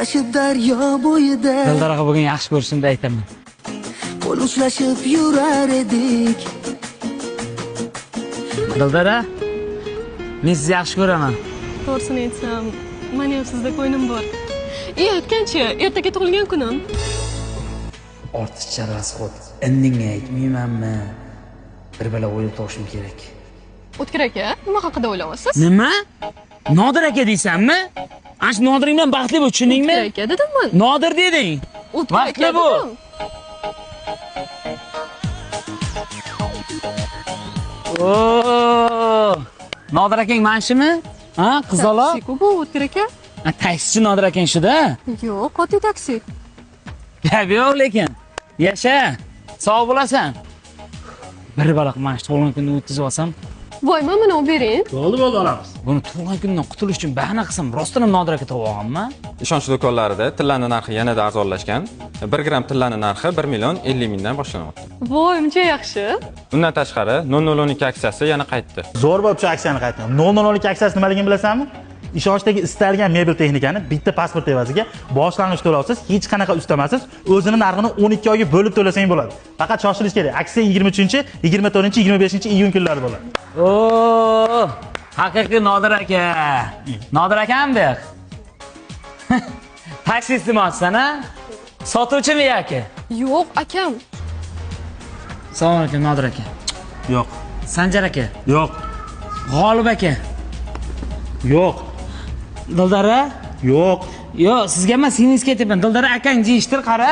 Ashib daryo bo'yida Dildor aka bugun yaxshi ko'rishimni aytaman. qo'l ushlashib yurar edik. Dildor aka, men sizni yaxshi ko'raman. To'g'risini aytsam, men ham sizda ko'nglim bor. Aytganchi, ertaga tug'ilgan kunim. Ortiqcha rasxod. Indingga aytmaymanmi? Bir bala o'ylab topishim kerak. O'tkir aka, nima haqida o'ylayapsiz? Nima? Nodir aka deysanmi? Ash Nodir bilan baxtli bo'l, tushundingmi? O'tkir aka dedimmi? Nodir deding. O'tkir aka Baxtli bo'l. dedim. Oo! Nodir akang mana shumi? Ha, qizaloq? Taksi-ku bu O'tkir aka? Taksichi Nodir akang shu-da. Yo'q, oddiy taksi. Gap yo'q lekin. Yasha. Sog' bo'lasan. Bir baliq mana shu tug'ilgan kunni o'tkazib olsam, Voy, men buni olib bering. Bo'ldi olamiz. buni tug'ilgan kundan qutulish uchun bahana qilsam, rostdan ham Nodir aka topib olganmi? Ishonch do'konlarida tillani narxi yanada arzonlashgan. 1 gram tillani narxi 1 million 50 mingdan boshlanyapti. Voy, uncha yaxshi. Undan tashqari 0012 aksiyasi yana qaytdi. Zo'r bo'lib shu aksiyani qaytdim. 002 aksiyasi nimaligini bilasizmi? Ishonchdagi istalgan mebel texnikani bitta pasport evaziga boshlang'ich to'lovsiz, hech qanaqa ustamasiz, o'zini narxini 12 oyga bo'lib to'lasang bo'ladi. Faqat shoshilish kerak. Aksiya 23, 24, 25 iyun kunlari bo'ladi. Oo! Haqiqiy Nodir aka. Nodir akammi? Taksi iste'molchisan, ha? Sotuvchimi yoki? Yo'q, akam. Assalomu alaykum Nodir aka. Yo'q. Sanjar aka. Yo'q. G'olib aka. Yo'q. Dildora? Yo'q. Yo'q, sizga emas, singizga aytyapman. Dildora akang deyishtir, qara.